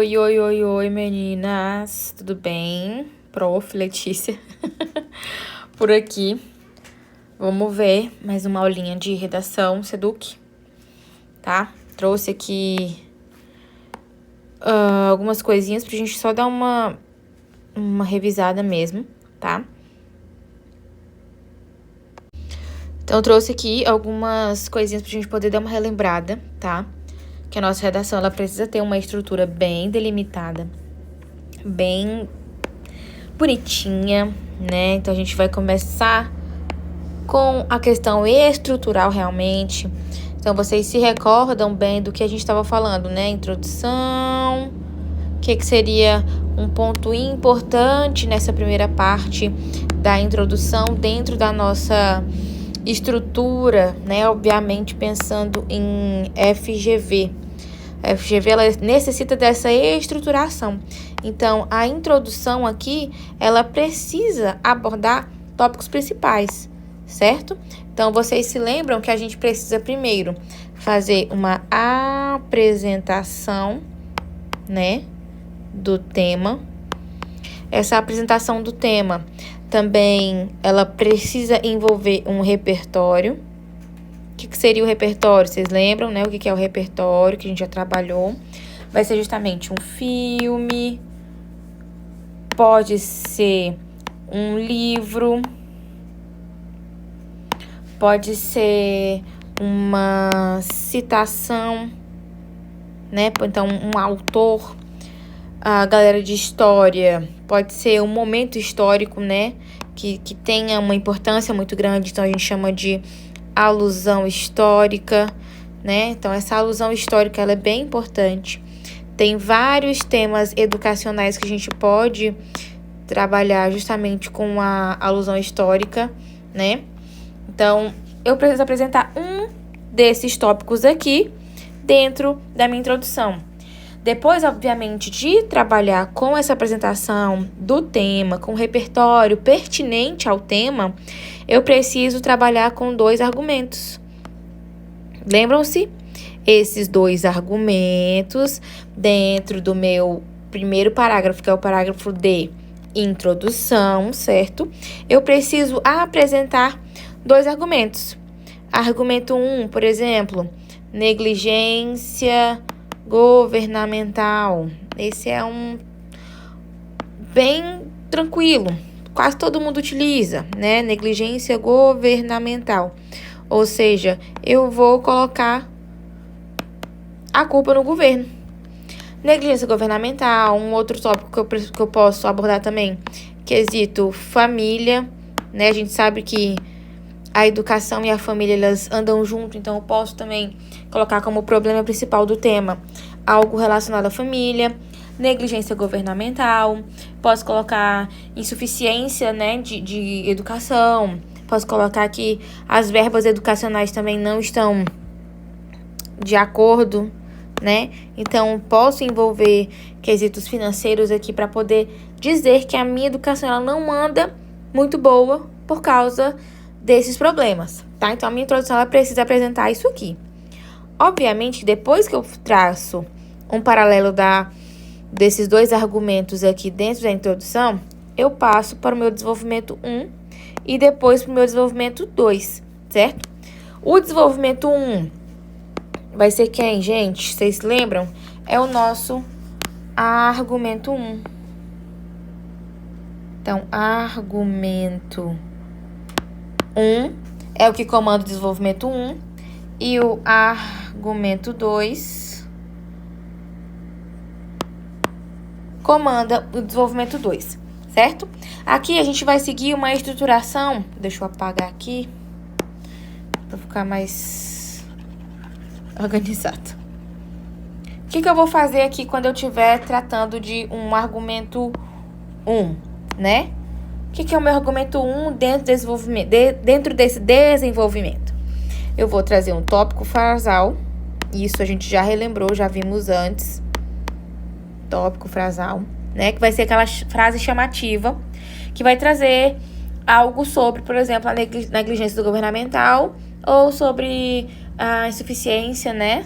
Oi, oi, oi, oi, meninas. Tudo bem? Prof. Letícia. Por aqui. Vamos ver mais uma aulinha de redação, Seduc, tá? Trouxe aqui algumas coisinhas pra gente só dar uma revisada mesmo, tá? Então, trouxe aqui algumas coisinhas pra gente poder dar uma relembrada, tá? Que a nossa redação, ela precisa ter uma estrutura bem delimitada, bem bonitinha, né? Então, a gente vai começar com a questão estrutural realmente. Então, vocês se recordam bem do que a gente estava falando, né? Introdução, o que seria um ponto importante nessa primeira parte da introdução dentro da nossa estrutura, né? Obviamente, pensando em FGV. A FGV, ela necessita dessa estruturação. Então, a introdução aqui, ela precisa abordar tópicos principais, certo? Então, vocês se lembram que a gente precisa primeiro fazer uma apresentação, né, do tema. Essa apresentação do tema também, ela precisa envolver um repertório. O que seria o repertório? Vocês lembram, né? O que é o repertório que a gente já trabalhou? Vai ser justamente um filme, pode ser um livro, pode ser uma citação, né? Então, um autor. A galera de história pode ser um momento histórico, né? Que tenha uma importância muito grande, então a gente chama de alusão histórica, né? Então, essa alusão histórica, ela é bem importante. Tem vários temas educacionais que a gente pode trabalhar justamente com a alusão histórica, né? Então, eu preciso apresentar um desses tópicos aqui dentro da minha introdução. Depois, obviamente, de trabalhar com essa apresentação do tema, com o repertório pertinente ao tema, eu preciso trabalhar com 2 argumentos. Lembram-se? Esses 2 argumentos, dentro do meu primeiro parágrafo, que é o parágrafo de introdução, certo? Eu preciso apresentar 2 argumentos. Argumento 1, por exemplo, negligência governamental. Esse é um bem tranquilo, quase todo mundo utiliza, né? Negligência governamental. Ou seja, eu vou colocar a culpa no governo. Negligência governamental, um outro tópico que eu posso abordar também, quesito família, né? A gente sabe que a educação e a família, elas andam junto, então eu posso também colocar como problema principal do tema algo relacionado à família, negligência governamental, posso colocar insuficiência, né, de educação, posso colocar que as verbas educacionais também não estão de acordo, né? Então, posso envolver quesitos financeiros aqui para poder dizer que a minha educação ela não anda muito boa por causa desses problemas, tá? Então, a minha introdução ela precisa apresentar isso aqui. Obviamente, depois que eu traço um paralelo desses 2 argumentos aqui dentro da introdução, eu passo para o meu desenvolvimento 1 e depois para o meu desenvolvimento 2, certo? O desenvolvimento 1 vai ser quem, gente? Vocês lembram? É o nosso argumento 1. Então, argumento 1 é o que comanda o desenvolvimento 1 e o argumento 2 comanda o desenvolvimento 2, certo? Aqui a gente vai seguir uma estruturação, deixa eu apagar aqui para ficar mais organizado. O que eu vou fazer aqui quando eu estiver tratando de um argumento 1, né? O que é o meu argumento 1 dentro desse desenvolvimento? Eu vou trazer um tópico frasal. Isso a gente já relembrou, já vimos antes. Tópico frasal, né? Que vai ser aquela frase chamativa que vai trazer algo sobre, por exemplo, a negligência governamental ou sobre a insuficiência, né,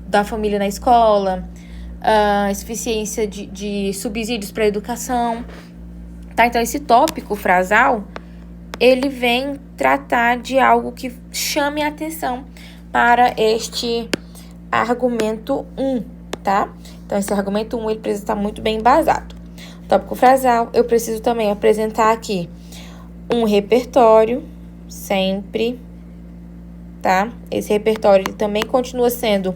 da família na escola, insuficiência de subsídios para a educação, tá? Então, esse tópico frasal, ele vem tratar de algo que chame a atenção para este argumento 1, tá? Então, esse argumento 1, ele precisa estar muito bem embasado. Tópico frasal, eu preciso também apresentar aqui um repertório, sempre, tá? Esse repertório ele também continua sendo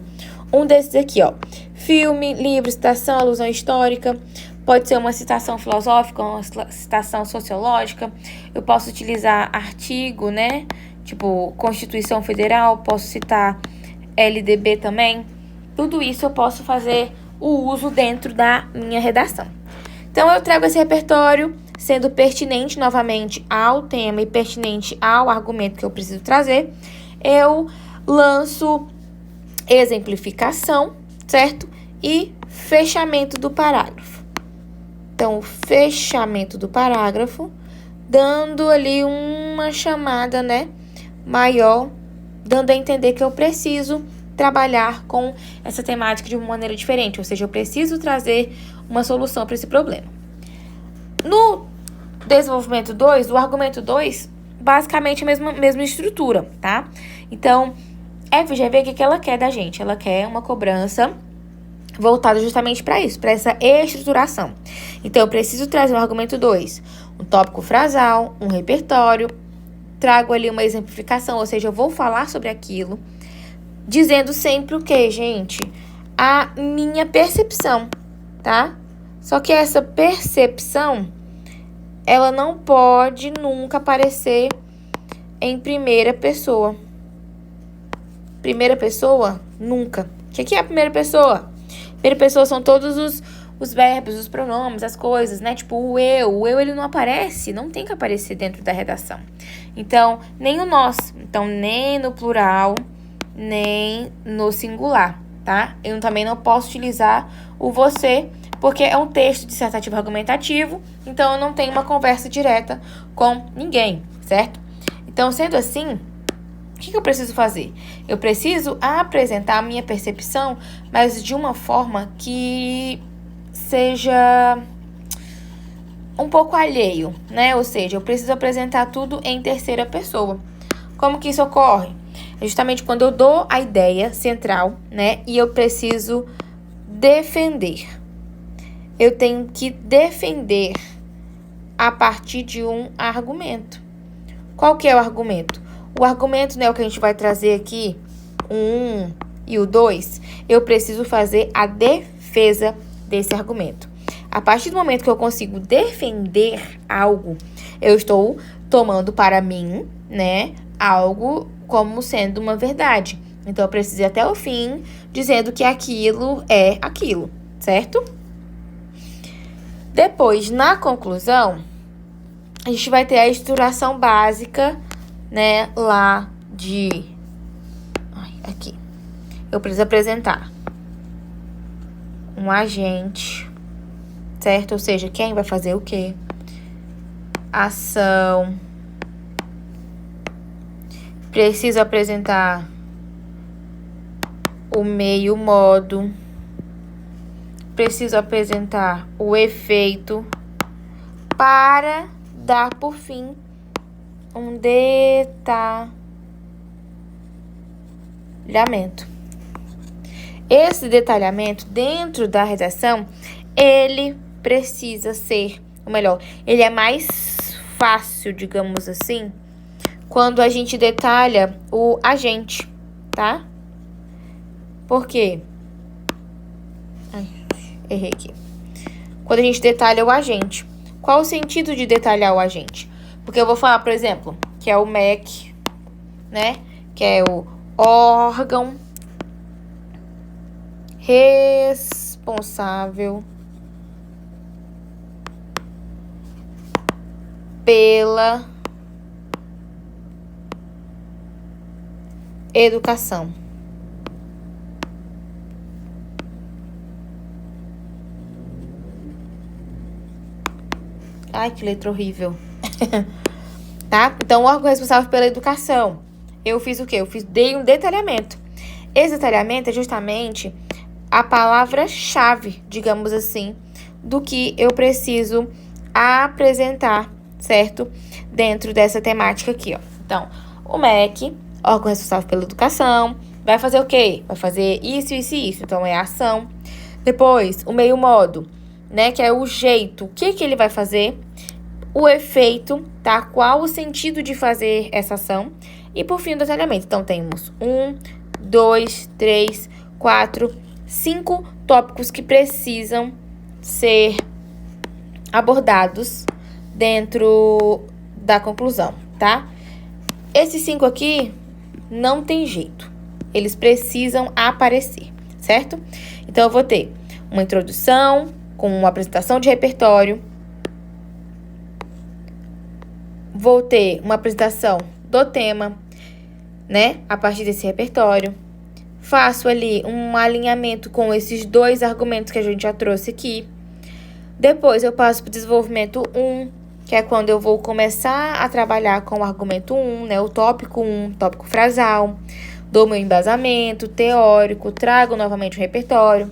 um desses aqui, ó. Filme, livro, citação, alusão histórica. Pode ser uma citação filosófica, uma citação sociológica. Eu posso utilizar artigo, né? Tipo, Constituição Federal. Posso citar LDB também. Tudo isso eu posso fazer o uso dentro da minha redação. Então, eu trago esse repertório, sendo pertinente novamente ao tema e pertinente ao argumento que eu preciso trazer. Eu lanço exemplificação, certo? E fechamento do parágrafo. Então, o fechamento do parágrafo, dando ali uma chamada, né, maior, dando a entender que eu preciso trabalhar com essa temática de uma maneira diferente, ou seja, eu preciso trazer uma solução para esse problema. No desenvolvimento 2, do argumento 2, basicamente a mesma estrutura, tá? Então, FGV, o que ela quer da gente? Ela quer uma cobrança voltada justamente para isso, para essa estruturação. Então, eu preciso trazer um argumento 2, um tópico frasal, um repertório, trago ali uma exemplificação, ou seja, eu vou falar sobre aquilo, dizendo sempre o quê, gente? A minha percepção, tá? Só que essa percepção, ela não pode nunca aparecer em primeira pessoa. Primeira pessoa, nunca. O que é a primeira pessoa? Primeira pessoa são todos os verbos, os pronomes, as coisas, né? Tipo, o eu. O eu, ele não aparece, não tem que aparecer dentro da redação. Então, nem o nós. Então, nem no plural, nem no singular, tá? Eu também não posso utilizar o você, porque é um texto dissertativo argumentativo, então eu não tenho uma conversa direta com ninguém, certo? Então, sendo assim, o que eu preciso fazer? Eu preciso apresentar a minha percepção, mas de uma forma que seja um pouco alheio, né? Ou seja, eu preciso apresentar tudo em terceira pessoa. Como que isso ocorre? É justamente quando eu dou a ideia central, né? E eu preciso defender. Eu tenho que defender a partir de um argumento. Qual que é o argumento? O argumento, né, o que a gente vai trazer aqui, o 1 e o 2, eu preciso fazer a defesa desse argumento. A partir do momento que eu consigo defender algo, eu estou tomando para mim, né, algo como sendo uma verdade. Então, eu preciso ir até o fim dizendo que aquilo é aquilo, certo? Depois, na conclusão, a gente vai ter a estruturação básica, né, lá de... aqui. Eu preciso apresentar um agente, certo? Ou seja, quem vai fazer o quê? Ação. Preciso apresentar o meio, o modo. Preciso apresentar o efeito para dar, por fim, um detalhamento. Esse detalhamento dentro da redação, ele precisa ser, ou melhor, ele é mais fácil, digamos assim, quando a gente detalha o agente, tá? Por quê? Ai, errei aqui. Quando a gente detalha o agente. Qual o sentido de detalhar o agente? Porque eu vou falar, por exemplo, que é o MEC, né? Que é o órgão responsável pela educação. Ai, que letra horrível. Tá? Então, o órgão responsável pela educação. Eu fiz o quê? Dei um detalhamento. Esse detalhamento é justamente a palavra-chave, digamos assim, do que eu preciso apresentar, certo? Dentro dessa temática aqui, ó. Então, o MEC, órgão responsável pela educação, vai fazer o quê? Vai fazer isso, isso e isso. Então, é a ação. Depois, o meio modo, né? Que é o jeito. O que que ele vai fazer? O efeito, tá? Qual o sentido de fazer essa ação? E, por fim, o detalhamento. Então, temos 1, 2, 3, 4, 5 tópicos que precisam ser abordados dentro da conclusão, tá? Esses 5 aqui não tem jeito. Eles precisam aparecer, certo? Então, eu vou ter uma introdução com uma apresentação de repertório. Vou ter uma apresentação do tema, né? A partir desse repertório. Faço ali um alinhamento com esses 2 argumentos que a gente já trouxe aqui. Depois, eu passo para o desenvolvimento 1, que é quando eu vou começar a trabalhar com o argumento 1, né? O tópico 1, tópico frasal. Dou meu embasamento teórico, trago novamente o repertório.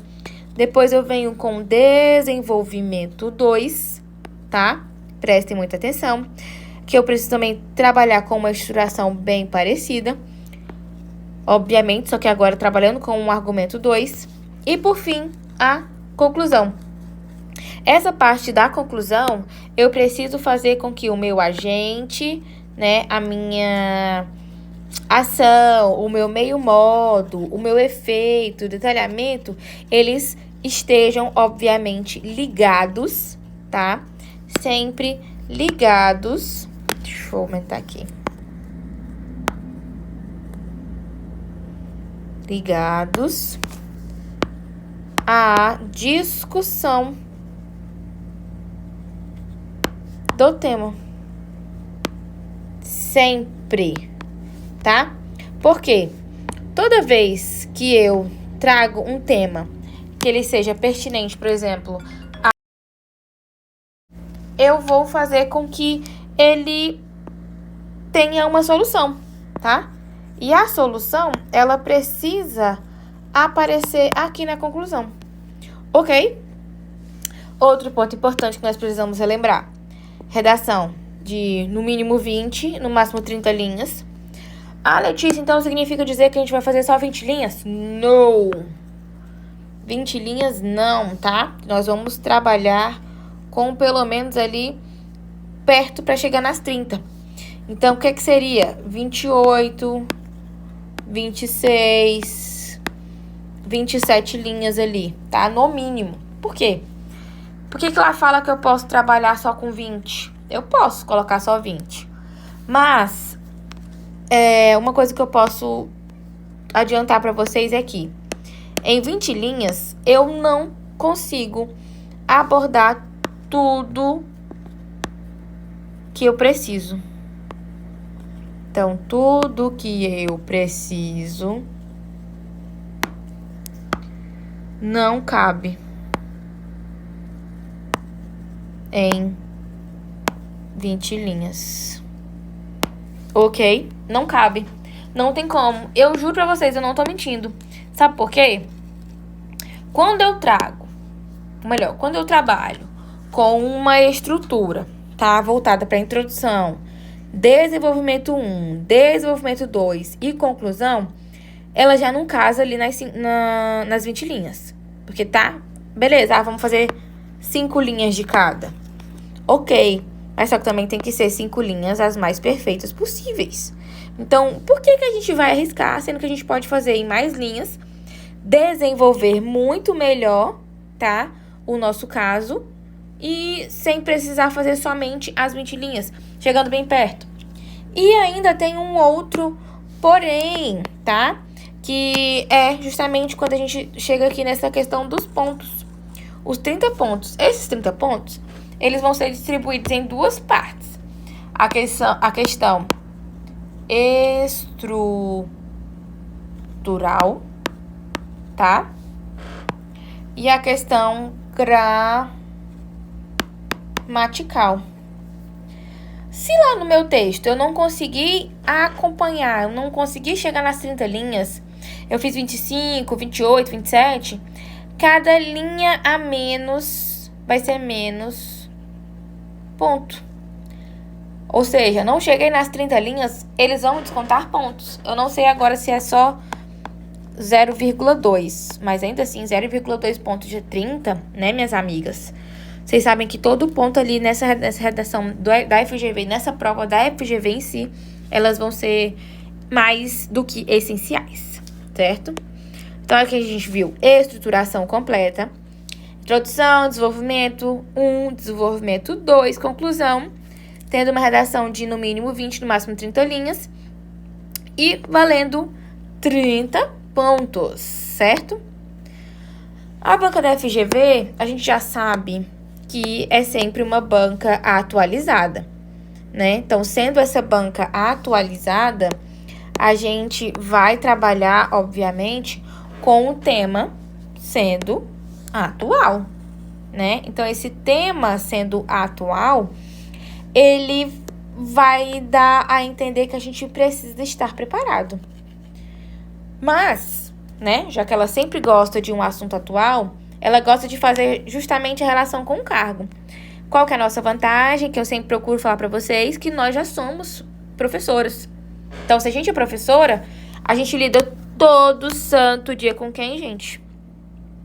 Depois, eu venho com o desenvolvimento 2, tá? Prestem muita atenção. Que eu preciso também trabalhar com uma estruturação bem parecida. Obviamente, só que agora trabalhando com um argumento 2. E, por fim, a conclusão. Essa parte da conclusão, eu preciso fazer com que o meu agente, né, a minha ação, o meu meio modo, o meu efeito, o detalhamento, eles estejam, obviamente, ligados, tá? Sempre ligados. Deixa eu aumentar aqui. Ligados à discussão do tema. Sempre, tá? Porque toda vez que eu trago um tema que ele seja pertinente, por exemplo, eu vou fazer com que ele tenha uma solução, tá? E a solução, ela precisa aparecer aqui na conclusão, ok? Outro ponto importante que nós precisamos relembrar. Redação de, no mínimo, 20, no máximo 30 linhas. Ah, Letícia, então significa dizer que a gente vai fazer só 20 linhas? Não! 20 linhas não, tá? Nós vamos trabalhar com pelo menos ali perto para chegar nas 30. Então, o que que seria? 28, 26, 27 linhas ali, tá? No mínimo. Por quê? Por que ela fala que eu posso trabalhar só com 20? Eu posso colocar só 20. Mas, uma coisa que eu posso adiantar para vocês é que em 20 linhas, eu não consigo abordar tudo que eu preciso. Então, tudo que eu preciso não cabe em 20 linhas. Ok? Não cabe. Não tem como. Eu juro pra vocês, eu não tô mentindo. Sabe por quê? Quando eu quando eu trabalho com uma estrutura, tá? Voltada pra introdução, desenvolvimento 1, desenvolvimento 2 e conclusão, ela já não casa ali nas 20 linhas. Porque tá? Beleza, vamos fazer 5 linhas de cada. Ok, mas só que também tem que ser 5 linhas as mais perfeitas possíveis. Então, por que a gente vai arriscar, sendo que a gente pode fazer em mais linhas, desenvolver muito melhor, tá? O nosso caso, e sem precisar fazer somente as 20 linhas, chegando bem perto. E ainda tem um outro porém, tá? Que é justamente quando a gente chega aqui nessa questão dos pontos. Os 30 pontos. Esses 30 pontos, eles vão ser distribuídos em 2 partes. A questão estrutural, tá? E a questão gramatical. Se lá no meu texto eu não consegui acompanhar, eu não consegui chegar nas 30 linhas, eu fiz 25, 28, 27, cada linha a menos vai ser menos ponto. Ou seja, não cheguei nas 30 linhas, eles vão descontar pontos. Eu não sei agora se é só 0,2, mas ainda assim 0,2 pontos de 30, né, minhas amigas? Vocês sabem que todo ponto ali nessa redação da FGV, nessa prova da FGV em si, elas vão ser mais do que essenciais, certo? Então, aqui a gente viu estruturação completa, introdução, desenvolvimento 1, desenvolvimento 2, conclusão, tendo uma redação de no mínimo 20, no máximo 30 linhas, e valendo 30 pontos, certo? A banca da FGV, a gente já sabe que é sempre uma banca atualizada, né? Então, sendo essa banca atualizada, a gente vai trabalhar, obviamente, com o tema sendo atual, né? Então, esse tema sendo atual, ele vai dar a entender que a gente precisa estar preparado. Mas, né, já que ela sempre gosta de um assunto atual, ela gosta de fazer justamente a relação com o cargo. Qual que é a nossa vantagem? Que eu sempre procuro falar para vocês que nós já somos professoras. Então, se a gente é professora, a gente lida todo santo dia com quem, gente?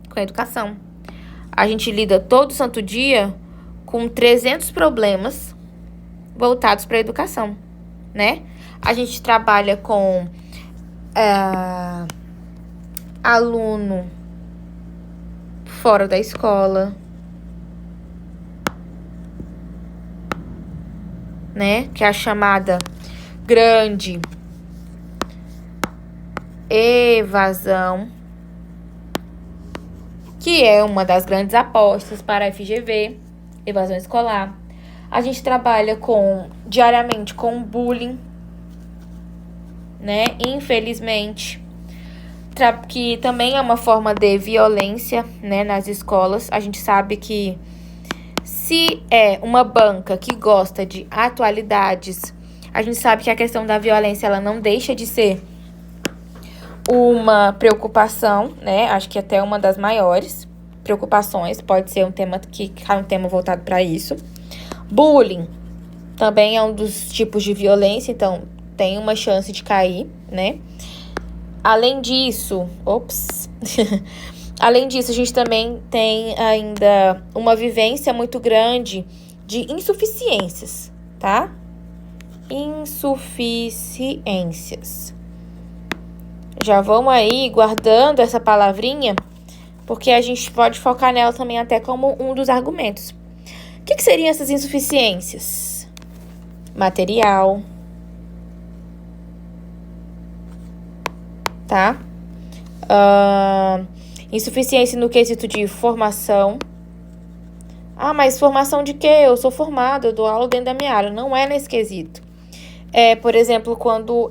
Com a educação. A gente lida todo santo dia com 300 problemas voltados para a educação, né? A gente trabalha com aluno fora da escola, né? Que é a chamada grande evasão, que é uma das grandes apostas para a FGV, evasão escolar. A gente trabalha diariamente com bullying, né? Infelizmente, que também é uma forma de violência, né, nas escolas. A gente sabe que se é uma banca que gosta de atualidades, a gente sabe que a questão da violência, ela não deixa de ser uma preocupação, né? Acho que até uma das maiores preocupações, pode ser um tema voltado para isso. Bullying também é um dos tipos de violência, então tem uma chance de cair, né? Além disso, além disso, a gente também tem ainda uma vivência muito grande de insuficiências, tá? Insuficiências. Já vamos aí guardando essa palavrinha, porque a gente pode focar nela também até como um dos argumentos. O que seriam essas insuficiências? Material, tá? Insuficiência no quesito de formação. Mas formação de quê? Eu sou formada, eu dou aula dentro da minha área. Não é nesse quesito. Por exemplo, quando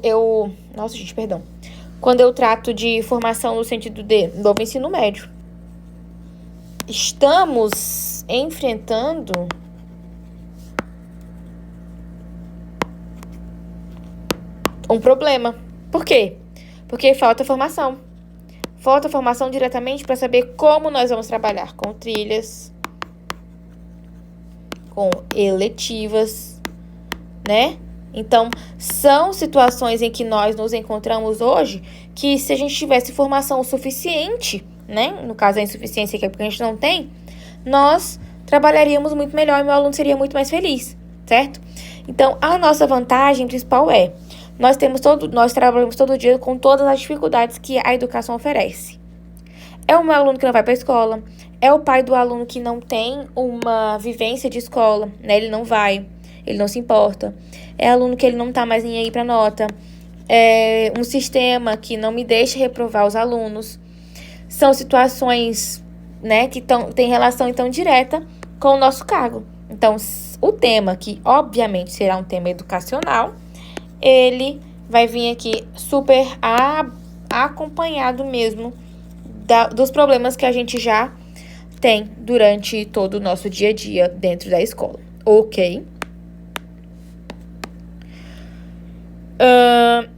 eu trato de formação no sentido de novo ensino médio. Estamos enfrentando um problema. Por quê? Porque falta formação. Falta formação diretamente para saber como nós vamos trabalhar com trilhas, com eletivas, né? Então, são situações em que nós nos encontramos hoje que, se a gente tivesse formação suficiente, né? No caso, a insuficiência que é porque a gente não tem, nós trabalharíamos muito melhor e meu aluno seria muito mais feliz, certo? Então, a nossa vantagem principal nós trabalhamos todo dia com todas as dificuldades que a educação oferece. É o meu aluno que não vai para a escola, é o pai do aluno que não tem uma vivência de escola, né? Ele não vai, ele não se importa. É aluno que ele não tá mais nem aí para nota. É um sistema que não me deixa reprovar os alunos. São situações, né, que têm relação então direta com o nosso cargo. Então, o tema, que obviamente será um tema educacional, ele vai vir aqui super acompanhado mesmo dos problemas que a gente já tem durante todo o nosso dia a dia dentro da escola, ok?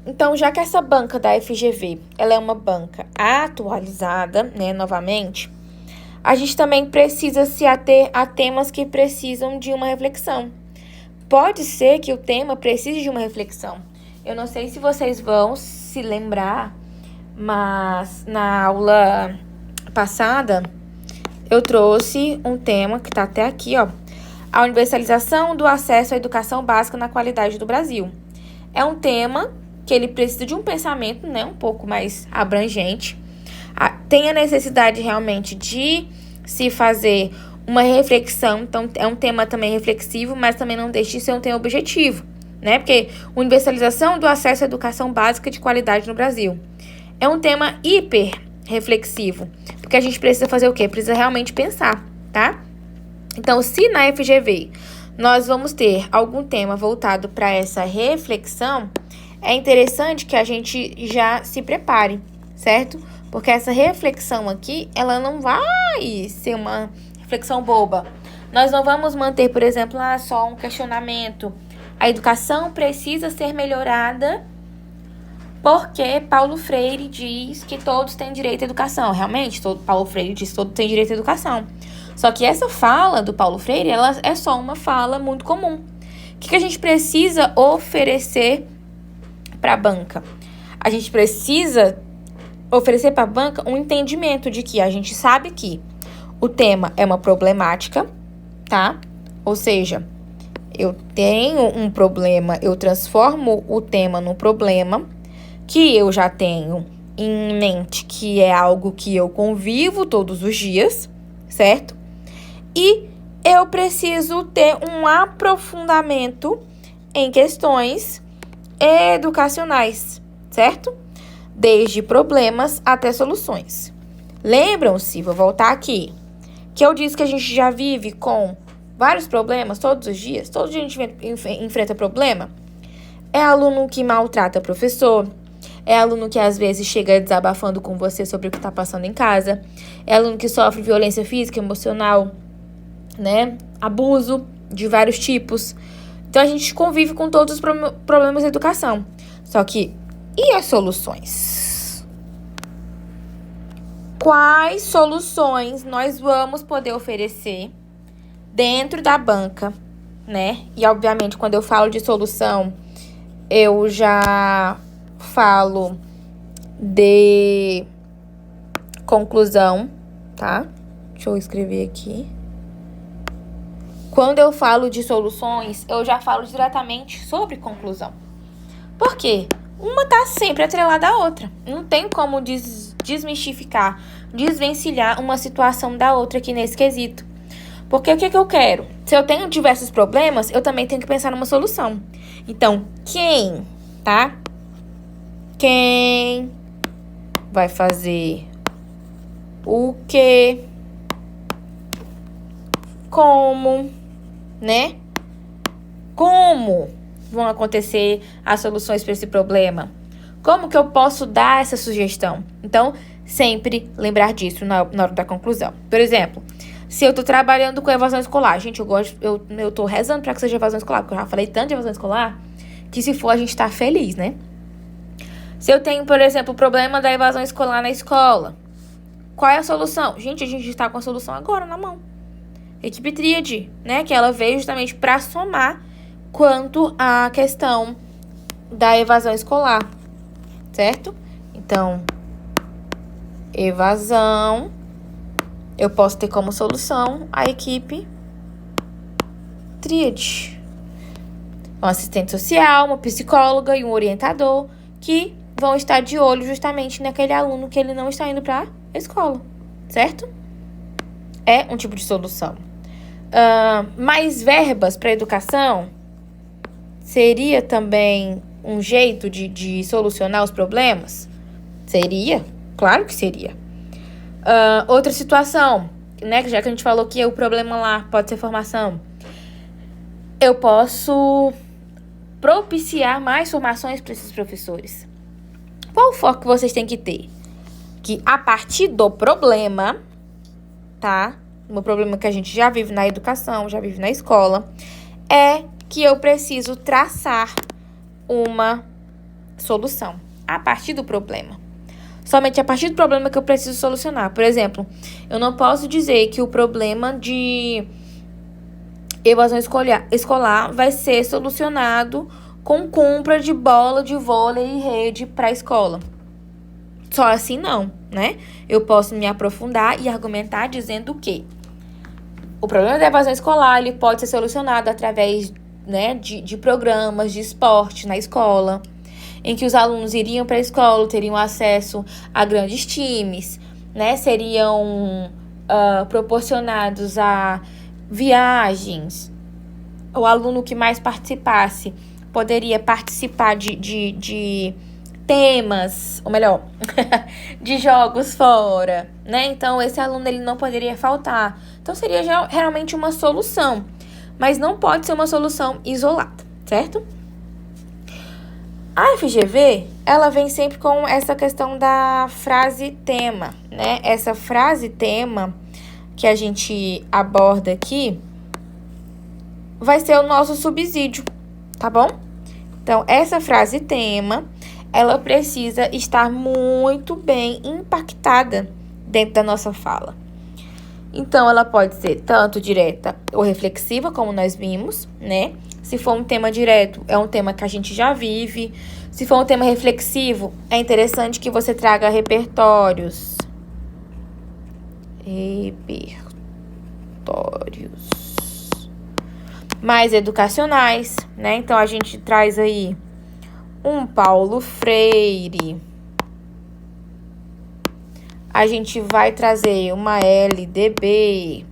Então, já que essa banca da FGV, ela é uma banca atualizada, né, novamente, a gente também precisa se ater a temas que precisam de uma reflexão. Pode ser que o tema precise de uma reflexão. Eu não sei se vocês vão se lembrar, mas na aula passada eu trouxe um tema que está até aqui, ó. A universalização do acesso à educação básica na qualidade do Brasil. É um tema que ele precisa de um pensamento, né, um pouco mais abrangente. Tem a necessidade realmente de se fazer uma reflexão. Então, é um tema também reflexivo, mas também não deixa de ser um tema objetivo, né? Porque universalização do acesso à educação básica de qualidade no Brasil. É um tema hiper reflexivo, porque a gente precisa fazer o quê? Precisa realmente pensar, tá? Então, se na FGV nós vamos ter algum tema voltado para essa reflexão, é interessante que a gente já se prepare, certo? Porque essa reflexão aqui, ela não vai ser uma reflexão boba. Nós não vamos manter, por exemplo, só um questionamento. A educação precisa ser melhorada porque Paulo Freire diz que todos têm direito à educação. Realmente, Paulo Freire diz que todos têm direito à educação. Só que essa fala do Paulo Freire, ela é só uma fala muito comum. O que a gente precisa oferecer para a banca? A gente precisa oferecer para a banca um entendimento de que a gente sabe que o tema é uma problemática, tá? Ou seja, eu tenho um problema, eu transformo o tema num problema que eu já tenho em mente, que é algo que eu convivo todos os dias, certo? E eu preciso ter um aprofundamento em questões educacionais, certo? Desde problemas até soluções. Lembram-se, vou voltar aqui, que eu disse que a gente já vive com vários problemas todos os dias. Todo dia a gente enfrenta problema. É aluno que maltrata professor. É aluno que às vezes chega desabafando com você sobre o que está passando em casa. É aluno que sofre violência física, emocional, né? Abuso de vários tipos. Então a gente convive com todos os problemas da educação. Só que, e as soluções? Quais soluções nós vamos poder oferecer dentro da banca, né? E obviamente, quando eu falo de solução, eu já falo de conclusão, tá? Deixa eu escrever aqui. Quando eu falo de soluções, eu já falo diretamente sobre conclusão. Por quê? Uma tá sempre atrelada à outra. Não tem como desmistificar, desvencilhar uma situação da outra aqui nesse quesito. Porque o que eu quero? Se eu tenho diversos problemas, eu também tenho que pensar numa solução. Então, quem vai fazer o quê? Como, né? Como vão acontecer as soluções para esse problema? Como que eu posso dar essa sugestão? Então, sempre lembrar disso na hora da conclusão. Por exemplo, se eu tô trabalhando com evasão escolar, gente, eu tô rezando para que seja evasão escolar, porque eu já falei tanto de evasão escolar, que se for a gente tá feliz, né? Se eu tenho, por exemplo, o problema da evasão escolar na escola, qual é a solução? Gente, a gente está com a solução agora na mão. Equipe Tríade, né? Que ela veio justamente para somar quanto à questão da evasão escolar, certo? Então, evasão, eu posso ter como solução a equipe Tríade. Um assistente social, uma psicóloga e um orientador que vão estar de olho justamente naquele aluno que ele não está indo para a escola, certo? É um tipo de solução. Mais verbas para educação seria também um jeito de solucionar os problemas? Seria, claro que seria. Outra situação, né, já que a gente falou que o problema lá pode ser formação, eu posso propiciar mais formações para esses professores. Qual o foco que vocês têm que ter? Que a partir do problema, tá? Um problema que a gente já vive na educação, já vive na escola, é que eu preciso traçar uma solução a partir do problema. Somente a partir do problema que eu preciso solucionar. Por exemplo, eu não posso dizer que o problema de evasão escolar vai ser solucionado com compra de bola de vôlei e rede para a escola. Só assim não, né? Eu posso me aprofundar e argumentar dizendo que o problema da evasão escolar ele pode ser solucionado através, né, de programas de esporte na escola, em que os alunos iriam para a escola, teriam acesso a grandes times, né? Seriam proporcionados a viagens. O aluno que mais participasse poderia participar de temas, ou melhor, de jogos fora, né? Então, esse aluno ele não poderia faltar. Então, seria realmente uma solução, mas não pode ser uma solução isolada, certo? A FGV, ela vem sempre com essa questão da frase tema, né? Essa frase tema que a gente aborda aqui vai ser o nosso subsídio, tá bom? Então, essa frase tema, ela precisa estar muito bem impactada dentro da nossa fala. Então, ela pode ser tanto direta ou reflexiva, como nós vimos, né? Se for um tema direto, é um tema que a gente já vive. Se for um tema reflexivo, é interessante que você traga repertórios. Mais educacionais, né? Então, a gente traz aí um Paulo Freire. A gente vai trazer uma LDB,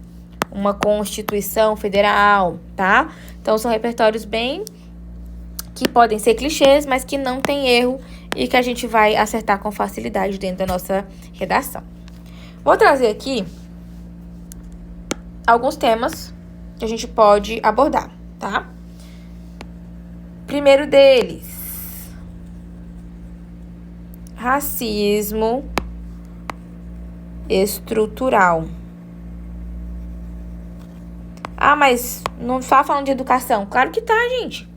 uma Constituição Federal, tá? Então, são repertórios bem que podem ser clichês, mas que não tem erro e que a gente vai acertar com facilidade dentro da nossa redação. Vou trazer aqui alguns temas que a gente pode abordar, tá? Primeiro deles, racismo estrutural. Ah, mas não está falando de educação. Claro que tá, gente.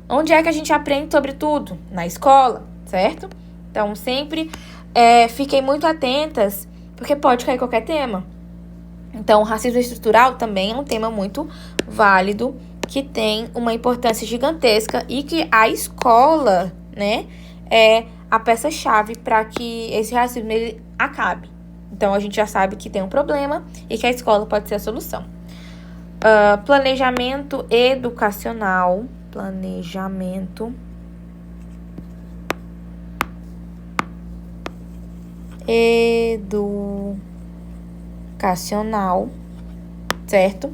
Onde é que a gente aprende sobre tudo? Na escola, certo? Então, sempre fiquem muito atentas, porque pode cair qualquer tema. Então, o racismo estrutural também é um tema muito válido, que tem uma importância gigantesca e que a escola, né, é a peça-chave para que esse racismo ele acabe. Então, a gente já sabe que tem um problema e que a escola pode ser a solução. Planejamento educacional. Planejamento educacional, certo?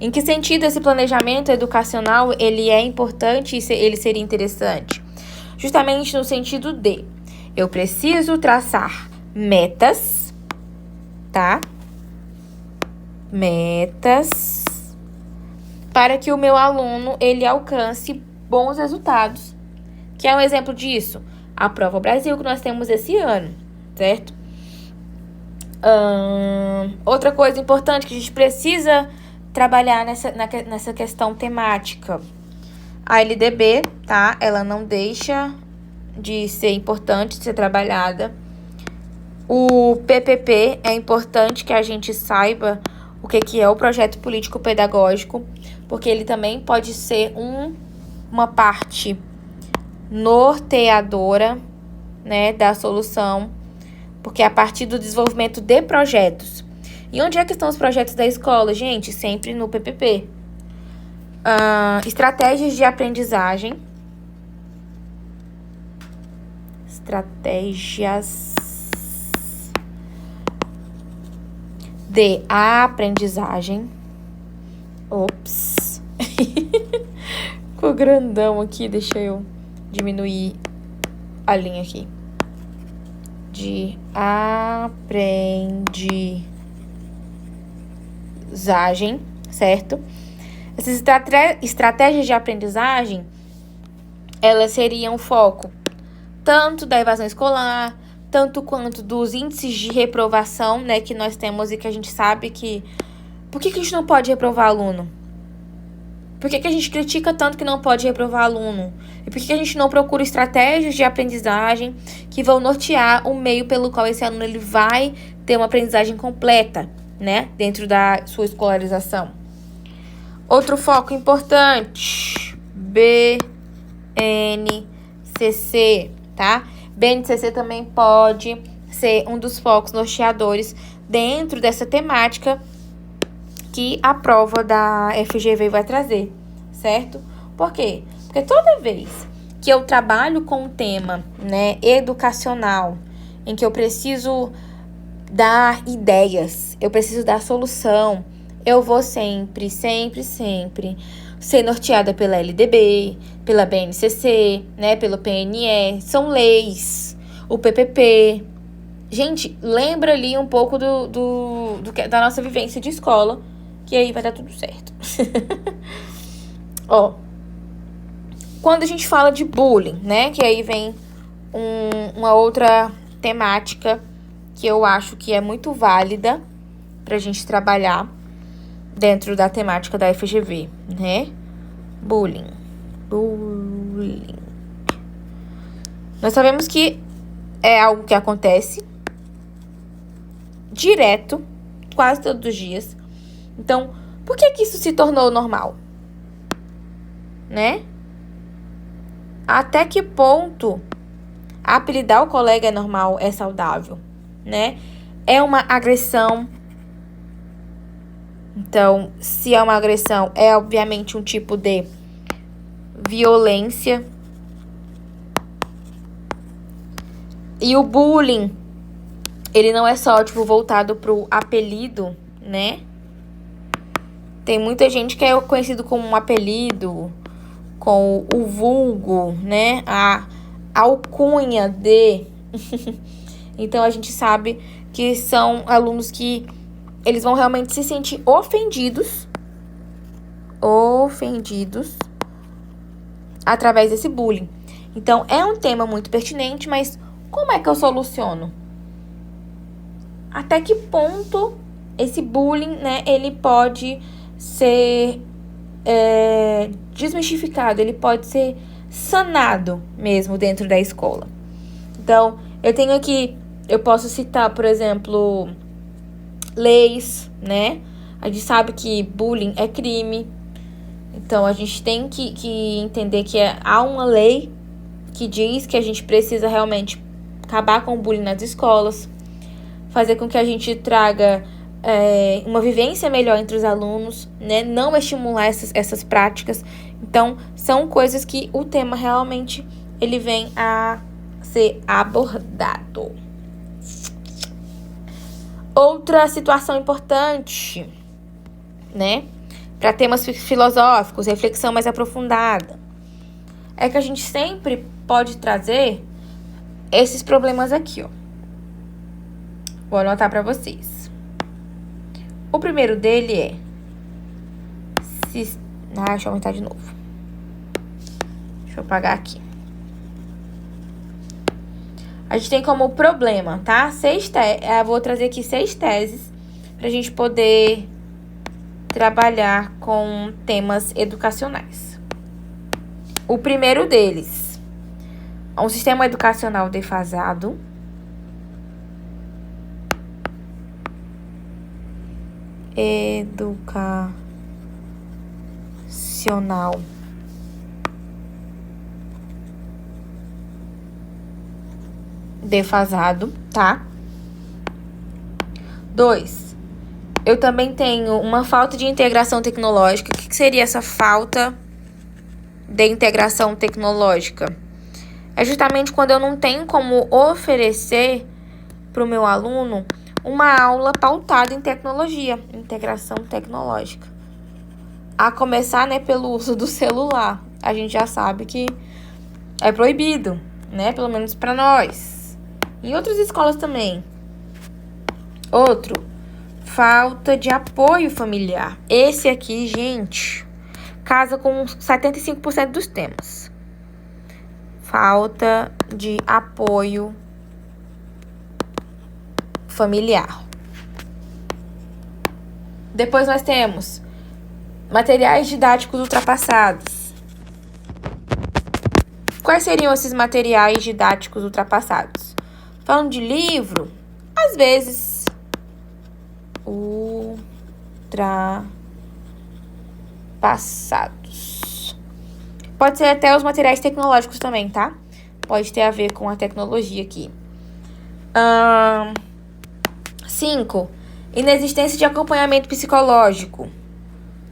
Em que sentido esse planejamento educacional ele é importante e ele seria interessante? Justamente no sentido de eu preciso traçar metas, tá? Metas para que o meu aluno ele alcance bons resultados. Que é um exemplo disso, a Prova Brasil que nós temos esse ano, certo? Outra coisa importante que a gente precisa trabalhar nessa questão temática. A LDB, tá? Ela não deixa de ser importante, de ser trabalhada. O PPP é importante que a gente saiba o que é o projeto político-pedagógico, porque ele também pode ser uma parte norteadora, né, da solução, porque é a partir do desenvolvimento de projetos. E onde é que estão os projetos da escola, gente? Sempre no PPP. Estratégias de aprendizagem. Estratégias de aprendizagem. Ops. Ficou grandão aqui, deixa eu diminuir a linha aqui. De aprendizagem, certo? Essas estratégias de aprendizagem, elas seriam foco tanto da evasão escolar, tanto quanto dos índices de reprovação, né, que nós temos e que a gente sabe que... Por que a gente não pode reprovar aluno? Por que a gente critica tanto que não pode reprovar aluno? E por que a gente não procura estratégias de aprendizagem que vão nortear o meio pelo qual esse aluno ele vai ter uma aprendizagem completa, né? Dentro da sua escolarização. Outro foco importante, BNCC, tá? BNCC também pode ser um dos focos norteadores dentro dessa temática que a prova da FGV vai trazer, certo? Por quê? Porque toda vez que eu trabalho com um tema, né, educacional, em que eu preciso dar ideias, eu preciso dar solução, eu vou sempre ser norteada pela LDB, pela BNCC, né, pelo PNE, são leis, o PPP. Gente, lembra ali um pouco da nossa vivência de escola, que aí vai dar tudo certo. Ó, quando a gente fala de bullying, né, que aí vem uma outra temática que eu acho que é muito válida pra gente trabalhar dentro da temática da FGV, né? Bullying. Nós sabemos que é algo que acontece direto, quase todos os dias. Então, por que isso se tornou normal? Né? Até que ponto apelidar o colega é normal, é saudável, né? É uma agressão. Então, se é uma agressão, é obviamente um tipo de violência. E o bullying, ele não é só, tipo, voltado pro apelido, né? Tem muita gente que é conhecido como um apelido, com o vulgo, né? A alcunha de. Então, a gente sabe que são alunos que eles vão realmente se sentir ofendidos através desse bullying. Então, é um tema muito pertinente, mas como é que eu soluciono? Até que ponto esse bullying, né, ele pode ser desmistificado, ele pode ser sanado mesmo dentro da escola. Então, eu posso citar, por exemplo, leis, né? A gente sabe que bullying é crime. Então, a gente tem que entender que há uma lei que diz que a gente precisa realmente acabar com o bullying nas escolas, fazer com que a gente traga uma vivência melhor entre os alunos, né? Não estimular essas práticas. Então, são coisas que o tema realmente ele vem a ser abordado. Outra situação importante, né? Para temas filosóficos, reflexão mais aprofundada, é que a gente sempre pode trazer esses problemas aqui, ó. Vou anotar para vocês. O primeiro dele é... deixa eu aumentar de novo. Deixa eu apagar aqui. A gente tem como problema, tá? Vou trazer aqui 6 teses pra gente poder trabalhar com temas educacionais. O primeiro deles é um sistema educacional defasado. Educacional defasado, tá? 2, eu também tenho uma falta de integração tecnológica. O que seria essa falta de integração tecnológica? É justamente quando eu não tenho como oferecer para o meu aluno uma aula pautada em tecnologia, integração tecnológica. A começar, né, pelo uso do celular. A gente já sabe que é proibido, né, pelo menos para nós. Em outras escolas também. Outro, falta de apoio familiar. Esse aqui, gente, casa com 75% dos temas. Falta de apoio familiar. Depois nós temos Materiais didáticos ultrapassados. Quais seriam esses materiais didáticos ultrapassados? Falando de livro, às vezes, ultrapassados. Pode ser até os materiais tecnológicos também, tá? Pode ter a ver com a tecnologia aqui. 5. Inexistência de acompanhamento psicológico.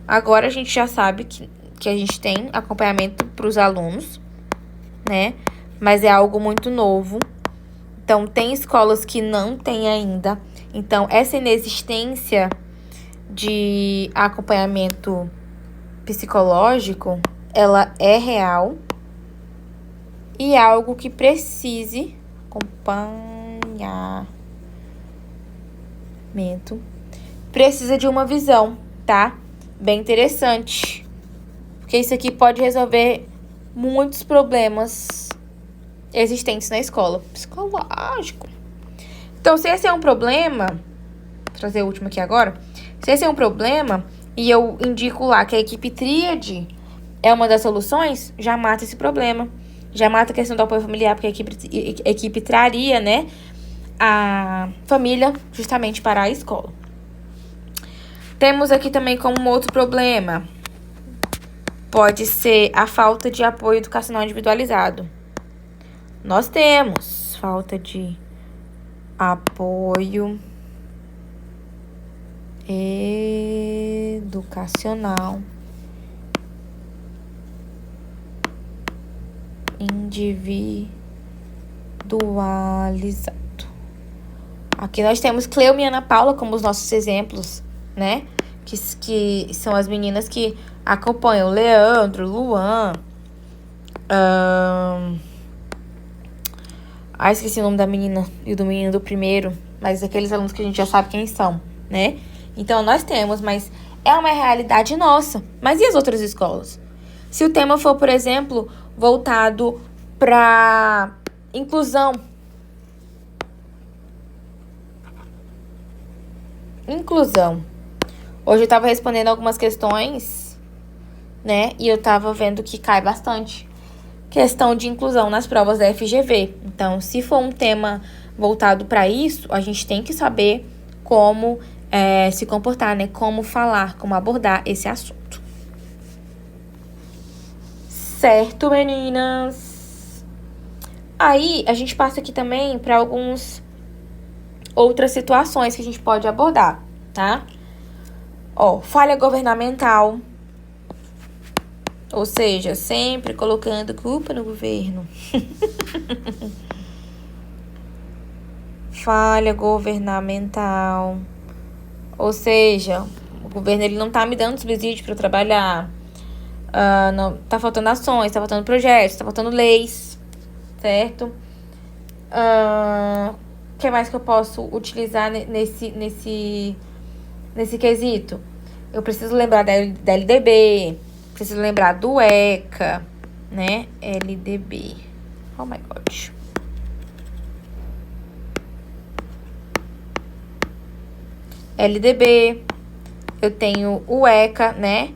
Agora a gente já sabe que a gente tem acompanhamento para os alunos, né? Mas é algo muito novo. Então, tem escolas que não têm ainda. Então, essa inexistência de acompanhamento psicológico, ela é real e é algo que precise acompanhamento. Precisa de uma visão, tá? Bem interessante. Porque isso aqui pode resolver muitos problemas existentes na escola. Psicológico. Então, se esse é um problema, vou trazer o último aqui agora. Se esse é um problema e eu indico lá que a equipe tríade é uma das soluções, já mata esse problema. Já mata a questão do apoio familiar, porque a equipe traria, né, a família justamente para a escola. Temos aqui também como um outro problema. Pode ser a falta de apoio educacional individualizado. Nós temos falta de apoio educacional individualizado. Aqui nós temos Cleume e Ana Paula como os nossos exemplos, né? Que são as meninas que acompanham Leandro, Luan. Esqueci o nome da menina e do menino do primeiro. Mas aqueles alunos que a gente já sabe quem são, né? Então, nós temos, mas é uma realidade nossa. Mas e as outras escolas? Se o tema for, por exemplo, voltado para inclusão. Hoje eu estava respondendo algumas questões, né? E eu estava vendo que cai bastante questão de inclusão nas provas da FGV. Então, se for um tema voltado para isso, a gente tem que saber como se comportar, né? Como falar, como abordar esse assunto. Certo, meninas? Aí, a gente passa aqui também para algumas outras situações que a gente pode abordar, tá? Falha governamental. Ou seja, sempre colocando culpa no governo. Falha governamental. Ou seja, o governo ele não tá me dando subsídio para eu trabalhar. Não, tá faltando ações, tá faltando projetos, tá faltando leis, certo? O que mais que eu posso utilizar nesse quesito? Eu preciso lembrar da LDB, preciso lembrar do ECA, né? LDB. Oh my God. LDB. Eu tenho o ECA, né?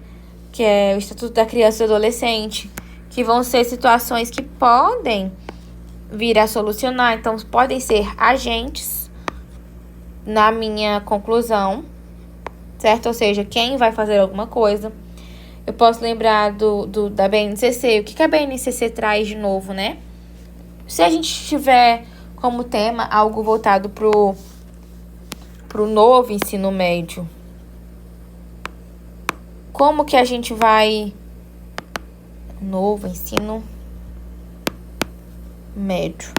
Que é o Estatuto da Criança e do Adolescente. Que vão ser situações que podem vir a solucionar. Então, podem ser agentes na minha conclusão, certo? Ou seja, quem vai fazer alguma coisa. Eu posso lembrar da BNCC. O que a BNCC traz de novo, né? Se a gente tiver como tema algo voltado pro novo ensino médio, como que a gente vai... Novo ensino médio.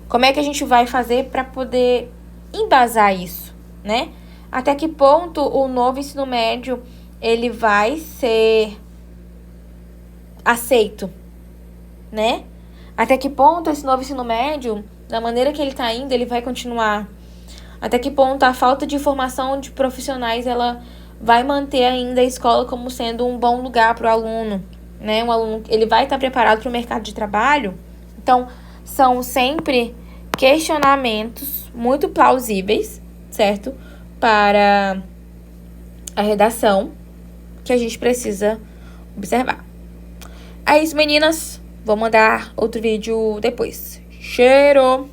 Como é que a gente vai fazer para poder embasar isso, né? Até que ponto o novo ensino médio ele vai ser aceito, né? Até que ponto esse novo ensino médio, da maneira que ele tá indo, ele vai continuar? Até que ponto a falta de formação de profissionais, ela vai manter ainda a escola como sendo um bom lugar para o aluno, né? Um aluno, ele vai estar preparado para o mercado de trabalho? Então, são sempre questionamentos muito plausíveis, certo? Para a redação. que a gente precisa observar. É isso, meninas. Vou mandar outro vídeo depois. Cheiro!